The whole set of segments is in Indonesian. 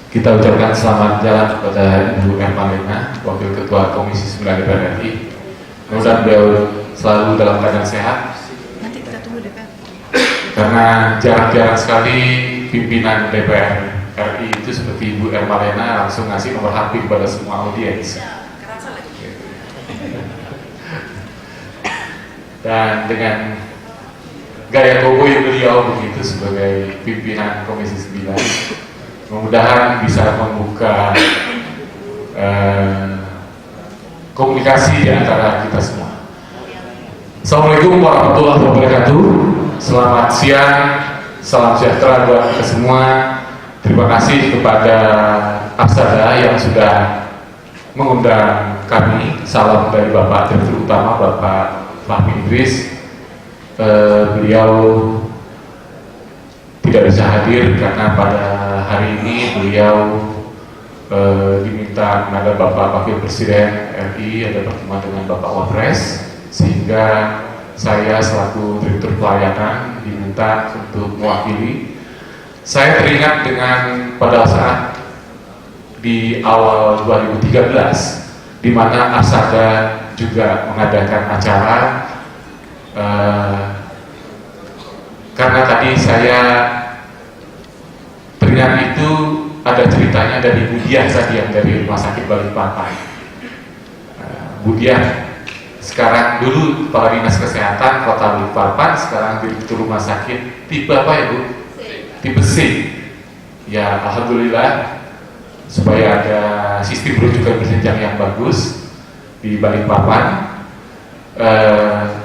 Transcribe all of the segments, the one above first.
Kita ucapkan selamat jalan kepada Ibu Ermalena, Wakil Ketua Komisi 9 DPR RI. Mudah-mudahan beliau selalu dalam keadaan sehat. Nanti kita tunggu DPR. Karena jarang-jarang sekali pimpinan DPR RI itu seperti Ibu Ermalena langsung ngasih nomor HP kepada semua audiens. Kerasa lagi. Dan dengan gaya koboi beliau begitu sebagai pimpinan Komisi 9, mudah-mudahan bisa membuka komunikasi di antara kita semua. Assalamualaikum warahmatullahi wabarakatuh. Selamat siang, salam sejahtera buat kita semua. Terima kasih kepada Aksada yang sudah mengundang kami. Salam dari Bapak Direktur Utama, Bapak Fahmi Idris. Beliau tidak bisa hadir karena pada hari ini beliau diminta ada Bapak Wakil Presiden RI, ada pertemuan dengan Bapak Wapres, sehingga saya selaku Direktur Pelayanan diminta untuk mewakili. Saya teringat dengan pada saat di awal 2013 di mana Aksada juga mengadakan acara karena tadi saya teringat itu ada ceritanya dari Bu Diah tadi yang dari Rumah Sakit Balikpapan. Bu Diah sekarang dulu Kepala Dinas Kesehatan Kota Balikpapan, sekarang Direktur Rumah Sakit tipe apa ya Bu? Tipe C. Ya alhamdulillah, supaya ada sistem rujukan berjenjang yang bagus di Balikpapan.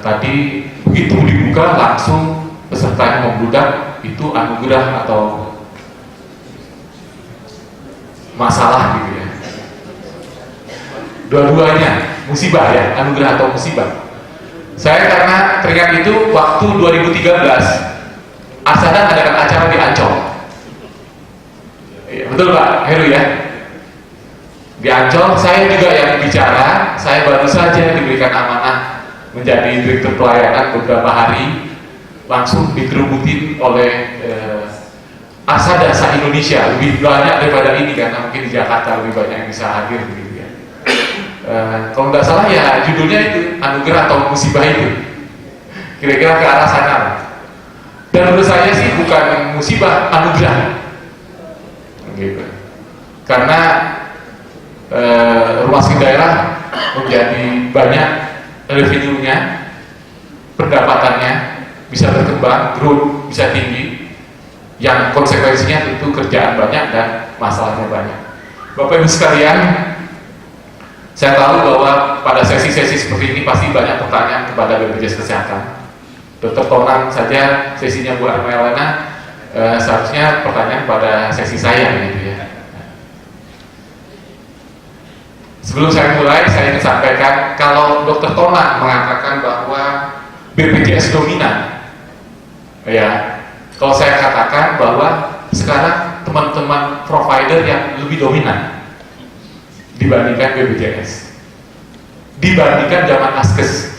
Tadi begitu dibuka langsung pesertanya membludak, itu anugerah atau masalah gitu ya. Dua-duanya musibah ya, anugerah atau musibah. Saya karena teringat itu waktu 2013 Aksada adakan acara di Ancol. Ya, betul Pak Heru ya. Di Ancol saya juga yang bicara. Saya baru saja diberikan amanah menjadi Direktur Pelayanan beberapa hari, langsung dikerubutin oleh Aksada se-Indonesia, lebih banyak daripada ini karena mungkin di Jakarta lebih banyak yang bisa hadir begitu ya. Kalau nggak salah ya judulnya itu anugerah atau musibah itu, kira-kira ke arah sana. Dan menurut saya sih bukan musibah, anugerah gitu. Karena rumah sakit daerah menjadi banyak revenue-nya, pendapatannya bisa berkembang, growth bisa tinggi, yang konsekuensinya tentu kerjaan banyak dan masalahnya banyak. Bapak Ibu sekalian, saya tahu bahwa pada sesi-sesi seperti ini pasti banyak pertanyaan kepada BPJS Kesehatan. Dr. Tonang saja sesinya Bu Ermalena, seharusnya pertanyaan pada sesi saya gitu ya. Sebelum saya mulai, saya ingin sampaikan kalau Dr. Tonang mengatakan bahwa BPJS dominan, ya, kalau saya katakan bahwa sekarang teman-teman provider yang lebih dominan dibandingkan BPJS, dibandingkan zaman Askes.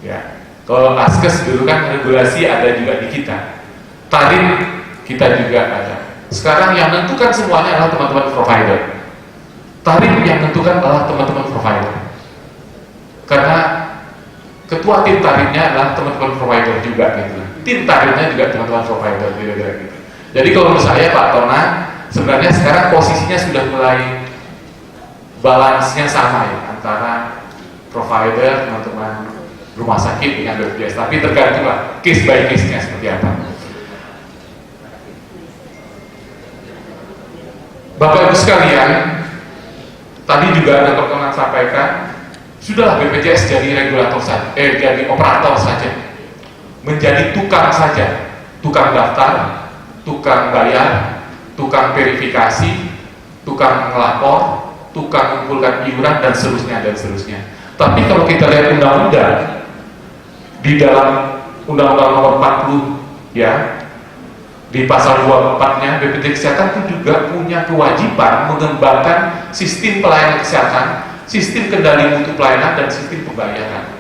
Ya, kalau Askes dulu kan regulasi ada juga di kita, tarif kita juga ada. Sekarang yang menentukan semuanya adalah teman-teman provider. Tarif yang menentukan adalah teman-teman provider. Karena ketua tim tarifnya adalah teman-teman provider juga gitu. Tim tarifnya juga teman-teman provider gitu. Jadi kalau menurut saya Pak Tonang sebenarnya sekarang posisinya sudah mulai balance-nya sama ya antara provider, teman-teman rumah sakit dengan BPJS. Tapi tergantung lah case by case-nya seperti apa. Bapak Ibu sekalian, tadi juga ada Dr. Tonang sampaikan, sudahlah BPJS jadi regulator saja, jadi operator saja, menjadi tukang saja, tukang daftar, tukang bayar, tukang verifikasi, tukang melapor, tukang mengumpulkan iuran dan seterusnya dan seterusnya. Tapi kalau kita lihat undang-undang di dalam Undang-Undang Nomor 40 ya, di pasal 24-nya BPJS Kesehatan itu juga punya kewajiban mengembangkan sistem pelayanan kesehatan, sistem kendali mutu pelayanan dan sistem pembayaran.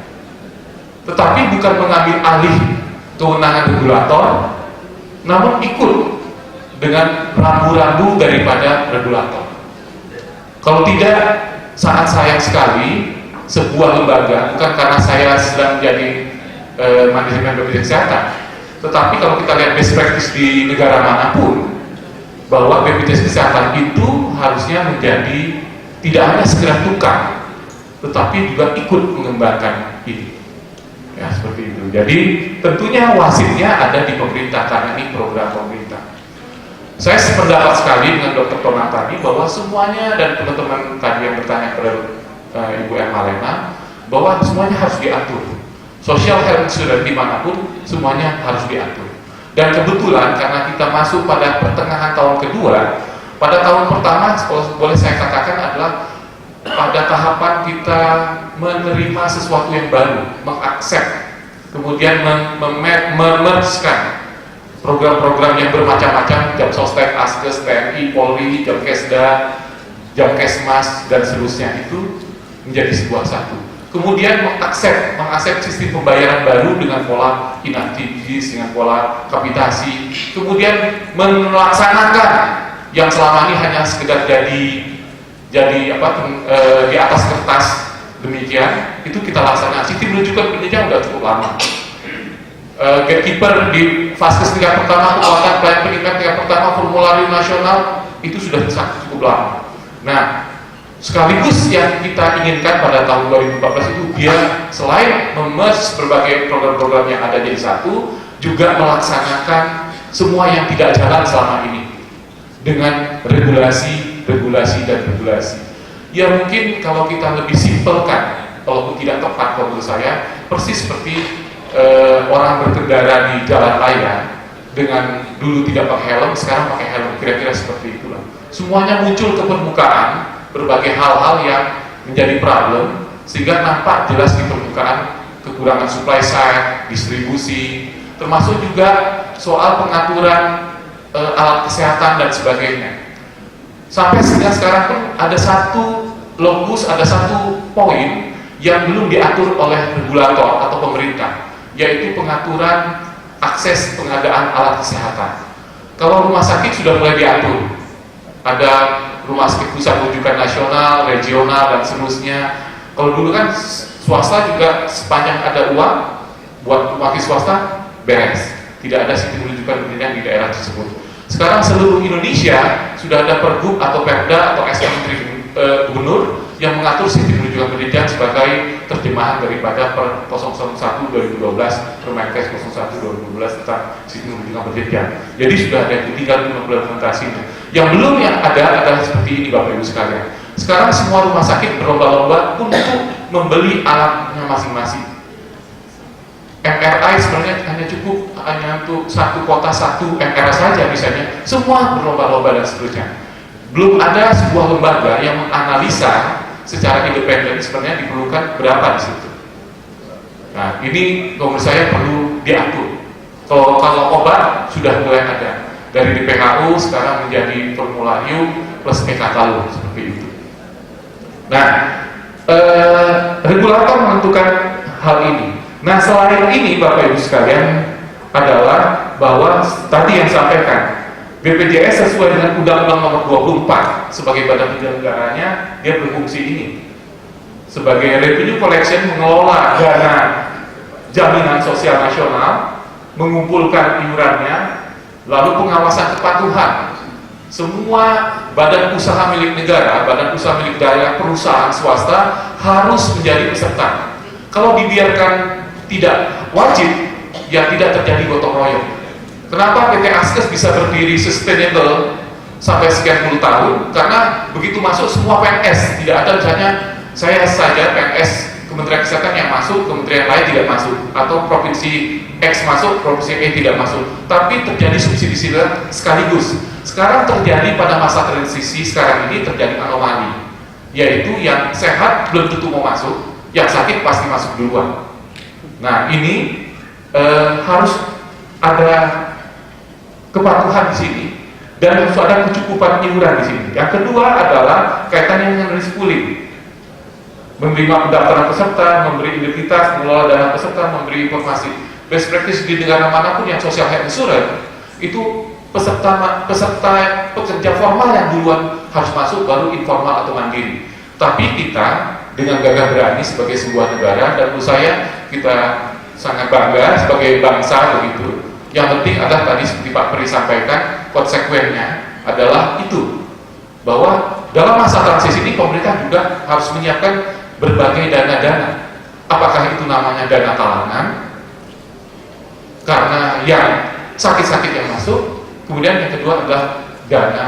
Tetapi bukan mengambil alih kewenangan regulator, namun ikut dengan rambu-rambu daripada regulator. Kalau tidak, sangat sayang sekali sebuah lembaga, bukan karena saya sedang menjadi manajemen BPJS Kesehatan, tetapi kalau kita lihat best practice di negara manapun, bahwa BPJS Kesehatan itu harusnya menjadi tidak hanya sekedar tukang, tetapi juga ikut mengembangkan ini. Ya, seperti itu. Jadi tentunya wasitnya ada di pemerintah karena ini program pemerintah. Saya sependapat sekali dengan Dr. Tonang tadi bahwa semuanya, dan teman-teman tadi yang bertanya kepada Ibu Emma Lena, bahwa semuanya harus diatur. Social health insurance dimanapun semuanya harus diatur. Dan kebetulan karena kita masuk pada pertengahan tahun kedua, pada tahun pertama kalau boleh saya katakan adalah pada tahapan kita menerima sesuatu yang baru, mengaksept, kemudian memergeskan program-program yang bermacam-macam, jam sostek, askes, TNI, Polri, jam kesda, jam kesmas, dan seterusnya itu menjadi sebuah satu. Kemudian mengaksept sistem pembayaran baru dengan pola inaktivis, dengan pola kapitasi, kemudian melaksanakan yang selama ini hanya sekedar jadi di atas kertas demikian, itu kita laksanakan. Sistem rujukan pendidikan sudah cukup lama. Gatekeeper di fase tingkat pertama, kekuatan pelayan pendidikan tingkat pertama, formularium nasional itu sudah cukup lama. Nah, sekaligus yang kita inginkan pada tahun 2014 itu dia selain memerge berbagai program-program yang ada jadi satu, juga melaksanakan semua yang tidak jalan selama ini dengan regulasi. Ya mungkin kalau kita lebih simpelkan, walaupun tidak tepat kalau menurut saya, persis seperti orang berkendara di jalan raya dengan dulu tidak pakai helm, sekarang pakai helm, kira-kira seperti itulah. Semuanya muncul ke permukaan berbagai hal-hal yang menjadi problem, sehingga nampak jelas di permukaan kekurangan supply side, distribusi, termasuk juga soal pengaturan alat kesehatan dan sebagainya. Sampai sekarang pun ada satu lokus, ada satu poin yang belum diatur oleh regulator atau pemerintah, yaitu pengaturan akses pengadaan alat kesehatan. Kalau rumah sakit sudah mulai diatur, ada rumah sakit pusat rujukan nasional, regional, dan seterusnya. Kalau dulu kan swasta juga sepanjang ada uang buat rumah sakit swasta beres, tidak ada sistem rujukan pendidikan di daerah tersebut. Sekarang seluruh Indonesia sudah ada pergub atau perda atau SK Menteri Gubernur yang mengatur sistem rujukan pendidikan sebagai terjemahan daripada per 001/2012 Permenkes 01/2012 tentang sistem rujukan pendidikan. Jadi sudah ada yang tinggal implementasinya. Yang belum yang ada adalah seperti ini Bapak Ibu sekalian. Sekarang semua rumah sakit berlomba-lomba untuk membeli alatnya masing-masing. MRI sebenarnya hanya cukup hanya untuk satu kota satu MRI saja misalnya, semua berlomba-lomba dan seterusnya. Belum ada sebuah lembaga yang menganalisa secara independen sebenarnya diperlukan berapa di situ. Nah, ini menurut saya perlu diatur. Kalau obat sudah mulai ada dari DPHU sekarang menjadi formularium plus e-katalog seperti itu. Nah, regulator menentukan hal ini. Nah, selain ini Bapak Ibu sekalian adalah bahwa tadi yang sampaikan BPJS sesuai dengan Undang-Undang Nomor 24 sebagai badan penyelenggaranya, dia berfungsi ini sebagai revenue collection, mengelola dana jaminan sosial nasional, mengumpulkan iurannya, lalu pengawasan kepatuhan. Semua badan usaha milik negara, badan usaha milik daerah, perusahaan swasta harus menjadi peserta. Kalau dibiarkan tidak wajib, ya tidak terjadi gotong royong. Kenapa PT Askes bisa berdiri sustainable sampai sekian puluh tahun? Karena begitu masuk semua PNS, tidak ada misalnya saya saja PNS Kementerian Kesehatan yang masuk, kementerian lain tidak masuk, atau provinsi X masuk, provinsi Y tidak masuk. Tapi terjadi subsidi silang sekaligus. Sekarang terjadi pada masa transisi sekarang ini terjadi anomali, yaitu yang sehat belum tentu mau masuk, yang sakit pasti masuk duluan. Nah, ini harus ada kepatuhan di sini dan harus ada kecukupan iuran di sini. Yang kedua adalah kaitannya dengan riskuling, menerima pendaftaran peserta, memberi identitas, mengelola dana peserta, memberi informasi. Best practice di negara manapun yang social health insurance itu peserta pekerja formal yang duluan harus masuk, baru informal atau mandiri. Tapi kita dengan gagah berani sebagai sebuah negara, dan menurut saya kita sangat bangga sebagai bangsa begitu. Yang penting adalah tadi seperti Pak Peri sampaikan, konsekuennya adalah itu, bahwa dalam masa transisi ini pemerintah juga harus menyiapkan berbagai dana-dana. Apakah itu namanya dana talangan karena yang sakit-sakit yang masuk, kemudian yang kedua adalah dana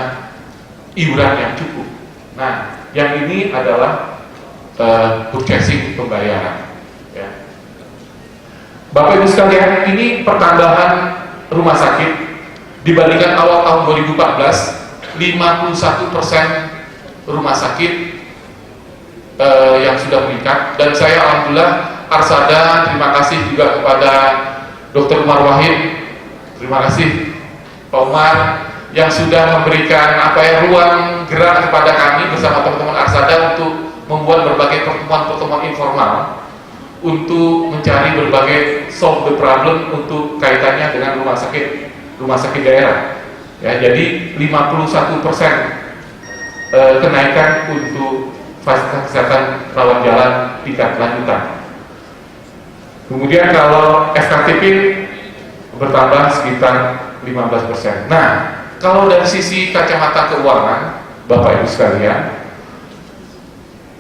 iuran yang cukup. Nah, yang ini adalah purchasing pembayaran. Ya. Bapak Ibu sekalian, ini pertambahan rumah sakit dibandingkan awal tahun 2014, 51% rumah sakit yang sudah meningkat. Dan saya alhamdulillah Arsada, terima kasih juga kepada Dr. Umar Wahid, terima kasih Pak Umar yang sudah memberikan ruang gerak kepada kami bersama teman-teman Arsada untuk membuat berbagai pertemuan-pertemuan informal untuk mencari berbagai solve the problem untuk kaitannya dengan rumah sakit daerah. Ya, jadi 51% kenaikan untuk fasilitas kesehatan rawat jalan tingkat lanjutan. Kemudian kalau FKTP bertambah sekitar 15%. Nah, kalau dari sisi kacamata keuangan, Bapak Ibu sekalian,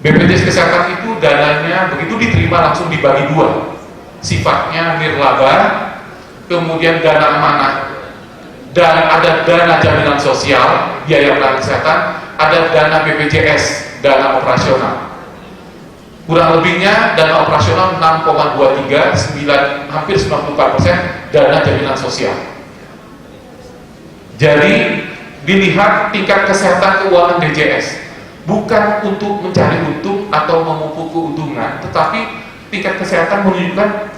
BPJS Kesehatan itu dananya begitu diterima langsung dibagi dua, sifatnya nirlaba, kemudian dana amanah, dan ada dana jaminan sosial, biaya pelayanan kesehatan, ada dana BPJS, dana operasional. Kurang lebihnya dana operasional 6,23, hampir 94% dana jaminan sosial. Jadi dilihat tingkat kesehatan keuangan DJS, bukan untuk mencari untung atau memupuk keuntungan, tetapi tingkat kesehatan menunjukkan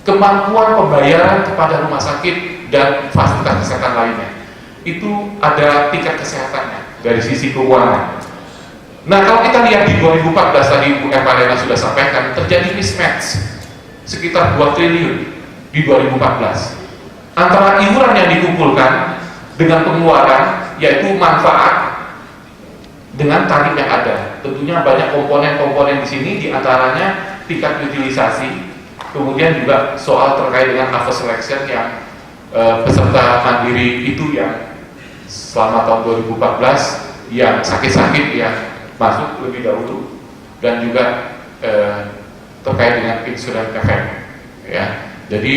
kemampuan pembayaran kepada rumah sakit dan fasilitas kesehatan lainnya. Itu ada tingkat kesehatannya dari sisi keuangan. Nah, kalau kita lihat di 2014 tadi Bu Ermalena sudah sampaikan, terjadi mismatch sekitar 2 triliun di 2014 antara iuran yang dikumpulkan dengan pengeluaran, yaitu manfaat, dengan tarif yang ada. Tentunya banyak komponen-komponen di sini, diantaranya tingkat utilisasi, kemudian juga soal terkait dengan cover selection yang peserta mandiri itu yang selama tahun 2014 yang sakit-sakit yang masuk lebih dahulu, dan juga terkait dengan insurance effect. Ya, jadi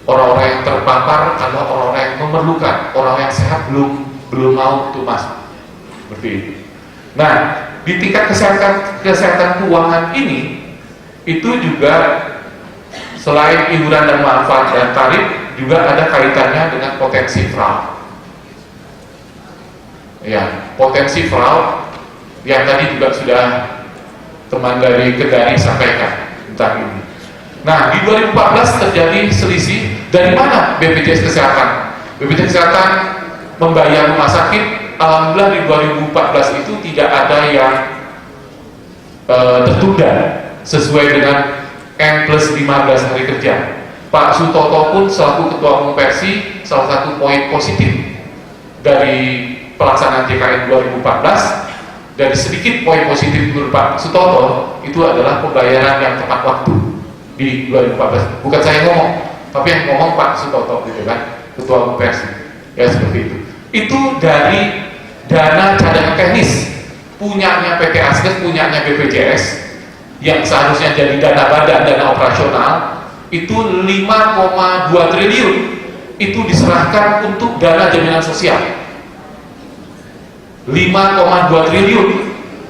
orang-orang yang terpapar adalah orang-orang yang memerlukan, orang yang sehat belum mau untuk masuk, seperti itu. Nah, di tingkat kesehatan keuangan ini itu juga selain iuran dan manfaat dan tarif, juga ada kaitannya dengan potensi fraud. Ya, potensi fraud yang tadi juga sudah teman dari Kedari sampaikan tentang ini. Nah, di 2014 terjadi selisih. Dari mana BPJS Kesehatan? BPJS Kesehatan membayar rumah sakit, alhamdulillah di 2014 itu tidak ada yang tertunda sesuai dengan N+15 hari kerja. Pak Sutoto pun selaku Ketua Umum Persi, salah satu poin positif dari pelaksanaan JKN 2014, dari sedikit poin positif menurut Pak Sutoto itu adalah pembayaran yang tepat waktu di 2014. Bukan saya ngomong, tapi yang ngomong Pak Sutoto gitu kan, Ketua Umum Persi. Ya, seperti itu. Itu dari dana cadangan teknis punyanya PT Askes, punyanya BPJS, yang seharusnya jadi dana badan, dana operasional, itu 5,2 triliun itu diserahkan untuk dana jaminan sosial. 5,2 triliun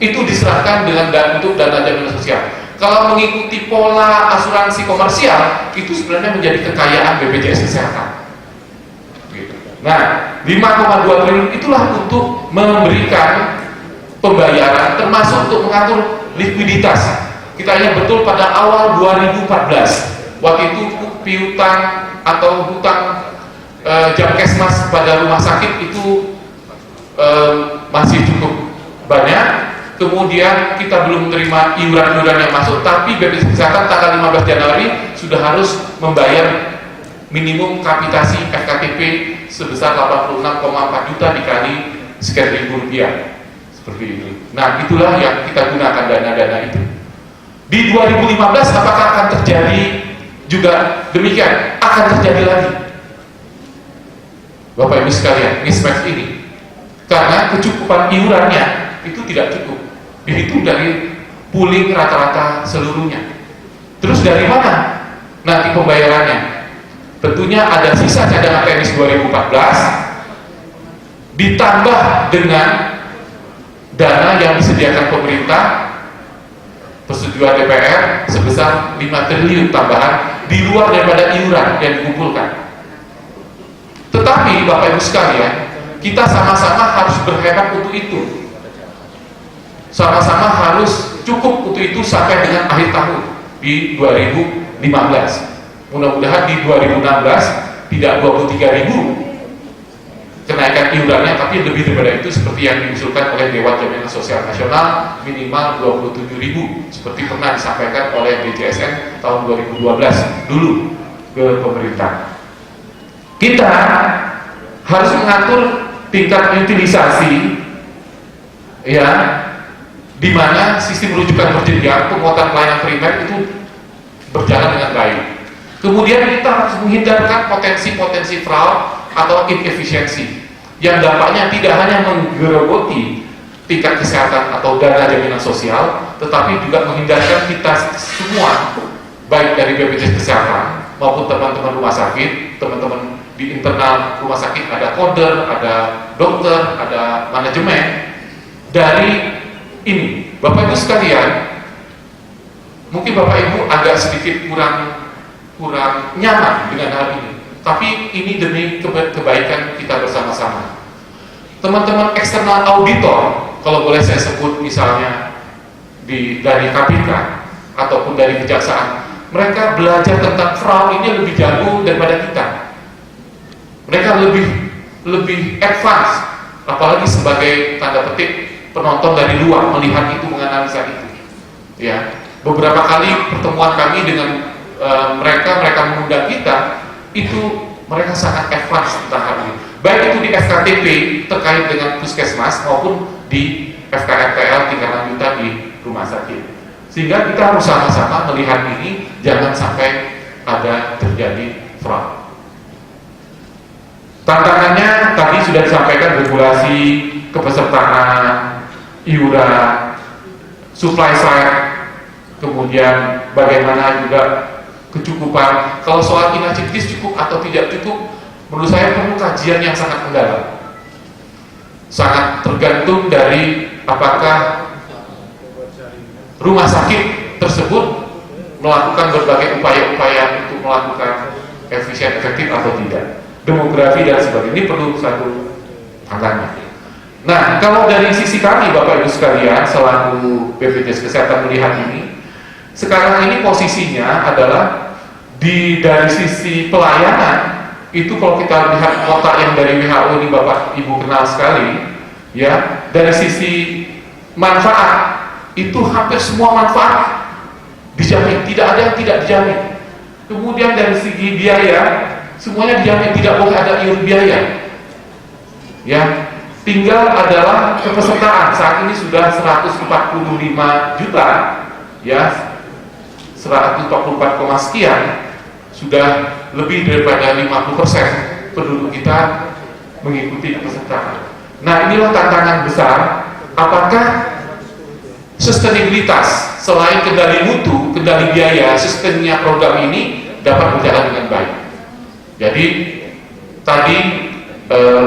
itu diserahkan untuk dana jaminan sosial. Kalau mengikuti pola asuransi komersial, itu sebenarnya menjadi kekayaan BPJS Kesehatan. Gitu. Nah, 5,2 triliun itulah untuk memberikan pembayaran, termasuk untuk mengatur likuiditas. Kita ingat betul pada awal 2014, waktu itu piutang atau hutang Jamkesmas pada rumah sakit itu masih cukup banyak. Kemudian kita belum menerima iuran-iuran yang masuk, tapi BPJS Kesehatan tanggal 15 Januari sudah harus membayar 6 minimum kapitasi FKTP sebesar 86,4 juta dikali sekian ribu rupiah, seperti itu. Nah, itulah yang kita gunakan dana-dana itu. Di 2015 apakah akan terjadi juga demikian? Akan terjadi lagi, Bapak Ibu sekalian, mismatch ini, karena kecukupan iurannya itu tidak cukup, dihitung dari pooling rata-rata seluruhnya. Terus dari mana nanti pembayarannya? Tentunya ada sisa cadangan teknis 2014 ditambah dengan dana yang disediakan pemerintah, persetujuan DPR sebesar 5 triliun tambahan di luar daripada iuran yang dikumpulkan. Tetapi Bapak Ibu sekalian, kita sama-sama harus berhemat untuk itu, sama-sama harus cukup untuk itu sampai dengan akhir tahun di 2015. Mudah-mudahan di 2016 tidak 23.000 kenaikan iurannya, tapi lebih daripada itu seperti yang diusulkan oleh Dewan Jaminan Sosial Nasional, minimal 27.000 seperti pernah disampaikan oleh DJSN tahun 2012 dulu ke pemerintah. Kita harus mengatur tingkat utilisasi, ya, di mana sistem rujukan berjenjang penguatan pelayanan primer itu berjalan dengan baik. Kemudian kita harus menghindarkan potensi-potensi fraud atau inefisiensi yang dampaknya tidak hanya menggerogoti tingkat kesehatan atau dana jaminan sosial, tetapi juga menghindarkan kita semua, baik dari BPJS Kesehatan maupun teman-teman rumah sakit, teman-teman di internal rumah sakit, ada coder, ada dokter, ada manajemen, dari ini. Bapak Ibu sekalian, mungkin Bapak Ibu agak sedikit kurang nyaman dengan hal ini, tapi ini demi kebaikan kita bersama-sama. Teman-teman eksternal auditor, kalau boleh saya sebut misalnya dari KPK ataupun dari kejaksaan, mereka belajar tentang fraud ini lebih jago daripada kita. Mereka lebih advance, apalagi sebagai tanda petik penonton dari luar melihat itu, menganalisa itu. Ya, beberapa kali pertemuan kami dengan mereka mengundang kita, itu mereka sangat advance tentang hal ini, baik itu di FKTP terkait dengan puskesmas maupun di FKRPL tingkat lanjutan di rumah sakit. Sehingga kita harus sama-sama melihat ini, jangan sampai ada terjadi fraud. Tantangannya tadi sudah disampaikan, regulasi, kepesertaan, iuran, supply side, kemudian bagaimana juga kecukupan. Kalau soal inasitis cukup atau tidak cukup, menurut saya perlu kajian yang sangat mendalam. Sangat tergantung dari apakah rumah sakit tersebut melakukan berbagai upaya-upaya untuk melakukan efisien, efektif atau tidak, demografi dan sebagainya. Ini perlu satu tantangan. Nah, kalau dari sisi kami Bapak Ibu sekalian selaku BPJS Kesehatan melihat ini, sekarang ini posisinya adalah dari sisi pelayanan itu, kalau kita lihat kotak yang dari WHO ini Bapak Ibu kenal sekali, ya, dari sisi manfaat itu hampir semua manfaat dijamin, tidak ada yang tidak dijamin. Kemudian dari segi biaya semuanya dijamin, tidak boleh ada iur biaya. Ya, tinggal adalah kepesertaan. Saat ini sudah 145 juta, ya, 144, sekian, sudah lebih daripada 50% penduduk kita mengikuti kepesertaan. Nah, inilah tantangan besar. Apakah sustenabilitas selain kendali mutu, kendali biaya, sistemnya program ini dapat berjalan dengan baik? Jadi tadi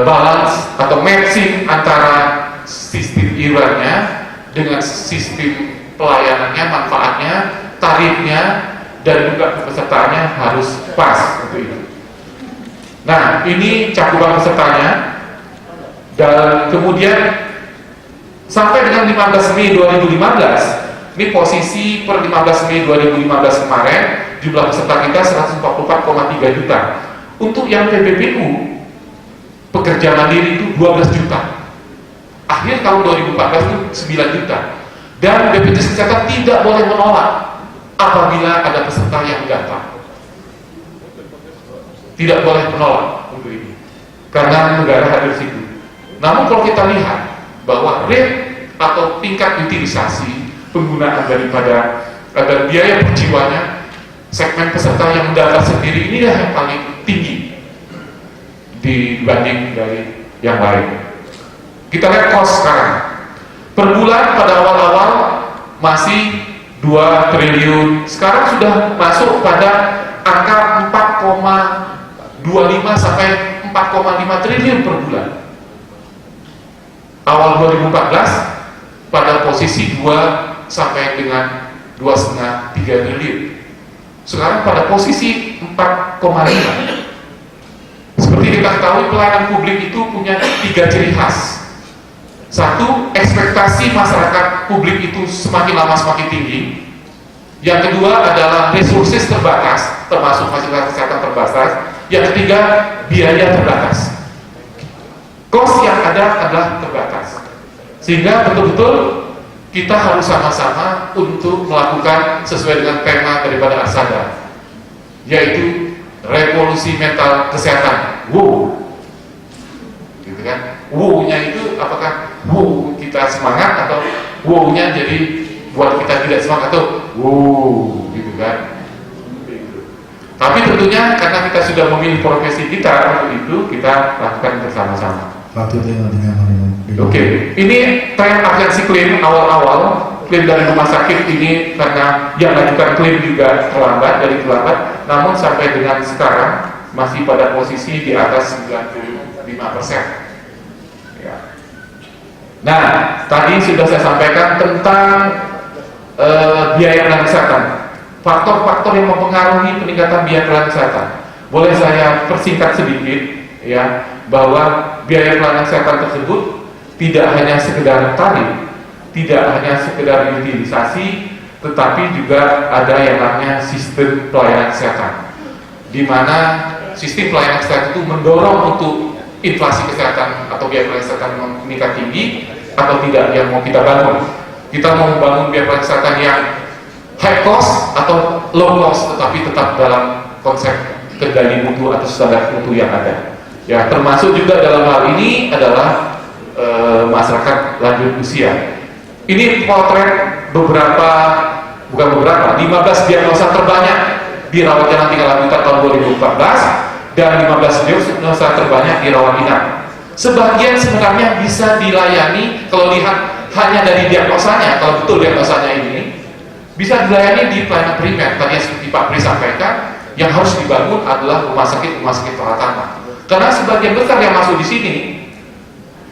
balance atau matching antara sistem iurannya dengan sistem pelayanannya, manfaatnya, tarifnya, dan juga kepesertaannya harus pas untuk itu. Nah, ini cakupan pesertanya, dan kemudian sampai dengan 15 Mei 2015, ini posisi per 15 Mei 2015 kemarin, jumlah peserta kita 144,3 juta. Untuk yang PBPU pekerja mandiri itu 12 juta. Akhir tahun 2014 itu 9 juta. Dan BPJS Kesehatan tidak boleh menolak apabila ada peserta yang datang. tidak boleh menolak untuk ini, karena negara hadir di situ. Namun kalau kita lihat bahwa rate atau tingkat utilisasi penggunaan daripada biaya per jiwanya segmen peserta yang mendaftar sendiri inilah yang paling tinggi dibanding dari yang lain. Kita lihat cost sekarang. Per bulan pada awal-awal masih 2 triliun, sekarang sudah masuk pada angka 4,25 sampai 4,5 triliun per bulan. Awal 2014 pada posisi 2 sampai dengan 2,5-3 triliun. Sekarang pada posisi 4,5. Seperti kita ketahui, pelayanan publik itu punya 3 ciri khas. Satu, ekspektasi masyarakat publik itu semakin lama semakin tinggi. Yang kedua adalah resources terbatas, termasuk fasilitas kesehatan terbatas. Yang ketiga, biaya terbatas. Cost yang ada adalah terbatas. Sehingga betul-betul kita harus sama-sama untuk melakukan sesuai dengan tema daripada Arsada, yaitu revolusi mental kesehatan. Wow, gitu kan? Wow-nya itu apakah wow kita semangat atau wow-nya jadi buat kita tidak semangat atau wow, gitu kan? Tapi tentunya karena kita sudah memilih profesi kita untuk itu, kita lakukan bersama-sama. Oke, ini tren agensi klaim awal-awal, klaim dari rumah sakit ini karena yang lakukan klaim juga terlambat, namun sampai dengan sekarang masih pada posisi di atas 95%. Ya. Nah, tadi sudah saya sampaikan tentang biaya pelayanan kesehatan, faktor-faktor yang mempengaruhi peningkatan biaya pelayanan kesehatan. Boleh saya persingkat sedikit, ya, bahwa biaya pelayanan kesehatan tersebut tidak hanya sekedar tarif, tidak hanya sekedar utilisasi, tetapi juga ada yang namanya sistem pelayanan kesehatan, di mana sistem pelayanan kesehatan itu mendorong untuk inflasi kesehatan atau biaya pelayanan kesehatan meningkat tinggi atau tidak yang mau kita bangun. Kita mau membangun biaya pelayanan kesehatan yang high cost atau low cost, tetapi tetap dalam konsep kendali mutu atau standar mutu yang ada. Ya, termasuk juga dalam hal ini adalah masyarakat lanjut usia. Ini potret 15 diagnosa terbanyak di rawat jalan tinggal lanjutan tahun 2014 dan 15 diagnosa terbanyak di rawat inap. Sebagian sebenarnya bisa dilayani kalau lihat hanya dari diagnosanya, kalau betul diagnosanya ini bisa dilayani di pelayanan primer. Tadi seperti Pak Pri sampaikan, yang harus dibangun adalah rumah sakit pertama. Karena sebagian besar yang masuk di sini,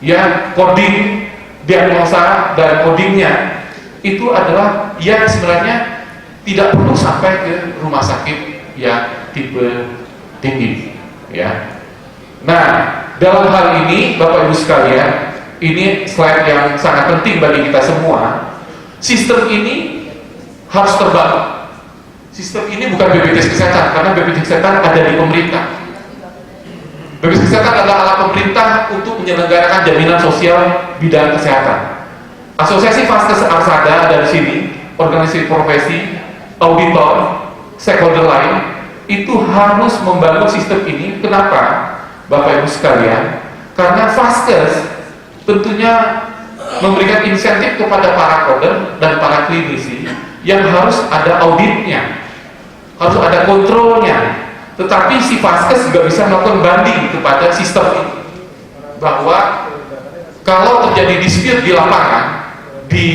ya, coding diagnosa dan codingnya itu adalah yang sebenarnya tidak perlu sampai ke rumah sakit yang tipe tinggi, ya. Nah, dalam hal ini Bapak Ibu sekalian, ini slide yang sangat penting bagi kita semua. Sistem ini harus terbangun. Sistem ini bukan BPJS Kesehatan, karena BPJS Kesehatan ada di pemerintah. BPJS Kesehatan adalah alat pemerintah untuk menyelenggarakan jaminan sosial bidang kesehatan. Asosiasi Vaskes Arsada ada di sini, organisasi profesi, auditor, stakeholder lain, itu harus membangun sistem ini. Kenapa, Bapak Ibu sekalian? Karena Vaskes tentunya memberikan insentif kepada para coder dan para klinisi yang harus ada auditnya, harus ada kontrolnya. Tetapi si Vaskes juga bisa melakukan banding kepada sistem ini, bahwa kalau terjadi dispute di lapangan, di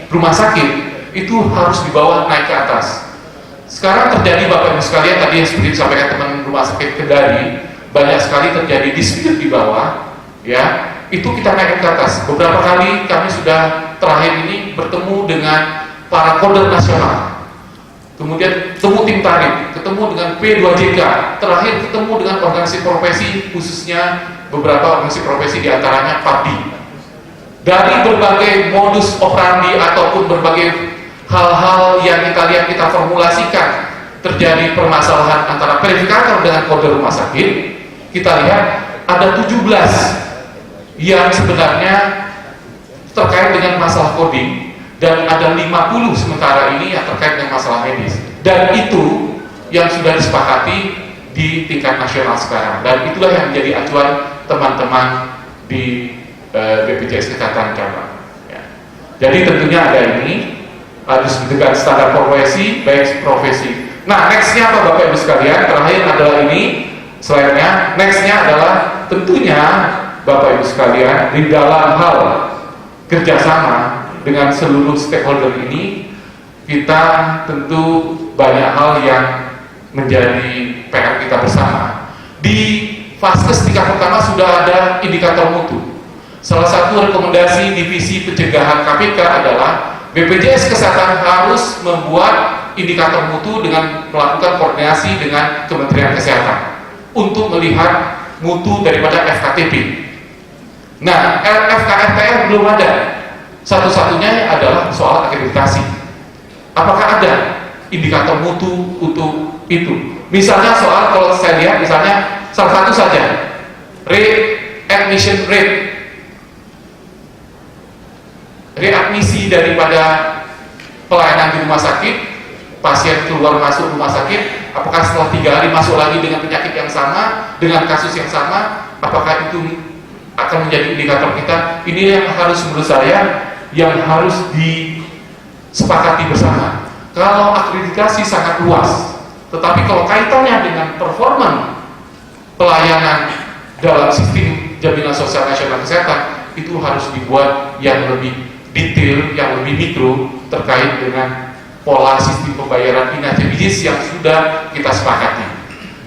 rumah sakit, itu harus dibawa naik ke atas. Sekarang terjadi, Bapak Ibu sekalian, tadi yang seperti disampaikan teman rumah sakit Kendari, banyak sekali terjadi dispute di bawah, ya, itu kita naik ke atas. Beberapa kali kami sudah terakhir ini bertemu dengan para koder nasional, kemudian ketemu tim tarif, ketemu dengan P2JK, terakhir ketemu dengan organisasi profesi, khususnya beberapa organisasi profesi diantaranya PAPDI. Dari berbagai modus operandi ataupun berbagai hal-hal yang kita lihat, kita formulasikan, terjadi permasalahan antara verifikator dengan kode rumah sakit, kita lihat ada 17 yang sebenarnya terkait dengan masalah coding, dan ada 50 sementara ini yang terkait dengan masalah medis. Dan itu yang sudah disepakati di tingkat nasional sekarang, dan itulah yang menjadi acuan teman-teman di BPJS Kesehatan cabang. Ya. Jadi tentunya ada ini harus dengan standar profesi, baik profesi. Nah, nextnya apa Bapak Ibu sekalian? Terakhir adalah ini slide-nya. Nextnya adalah tentunya Bapak Ibu sekalian di dalam hal kerjasama dengan seluruh stakeholder ini, kita tentu banyak hal yang menjadi PR kita bersama. Di fase tingkat pertama sudah ada indikator mutu. Salah satu rekomendasi Divisi Pencegahan KPK adalah BPJS Kesehatan harus membuat indikator mutu dengan melakukan koordinasi dengan Kementerian Kesehatan untuk melihat mutu daripada FKTP. Nah, FKFTR belum ada. Satu-satunya adalah soal akreditasi. Apakah ada indikator mutu untuk itu? Misalnya soal, kalau saya lihat misalnya salah satu saja, admission rate, readmisi daripada pelayanan di rumah sakit, pasien keluar masuk rumah sakit, apakah setelah 3 hari masuk lagi dengan penyakit yang sama, dengan kasus yang sama, apakah itu akan menjadi indikator kita? Ini yang harus, menurut saya, yang harus disepakati bersama. Kalau akreditasi sangat luas, tetapi kalau kaitannya dengan performa pelayanan dalam sistem jaminan sosial nasional kesehatan, itu harus dibuat yang lebih detail, yang lebih mikro terkait dengan pola sistem pembayaran inactivities yang sudah kita sepakati.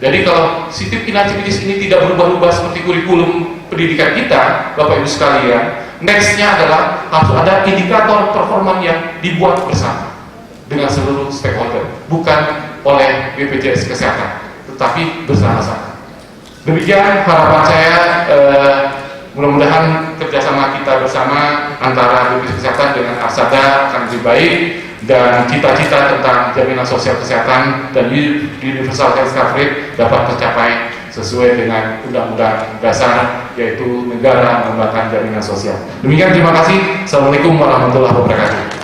Jadi kalau sistem inactivities ini tidak berubah-ubah seperti kurikulum pendidikan kita, Bapak Ibu sekalian, nextnya adalah harus ada indikator performa yang dibuat bersama dengan seluruh stakeholder, bukan oleh BPJS Kesehatan, tetapi bersama-sama. Demikian harapan saya. Mudah-mudahan kerjasama kita bersama antara BPJS Kesehatan dengan Arsada akan lebih baik, dan cita-cita tentang jaminan sosial kesehatan dan universal health coverage dapat tercapai sesuai dengan undang-undang dasar, yaitu negara mengembangkan jaminan sosial. Demikian, terima kasih. Assalamualaikum warahmatullahi wabarakatuh.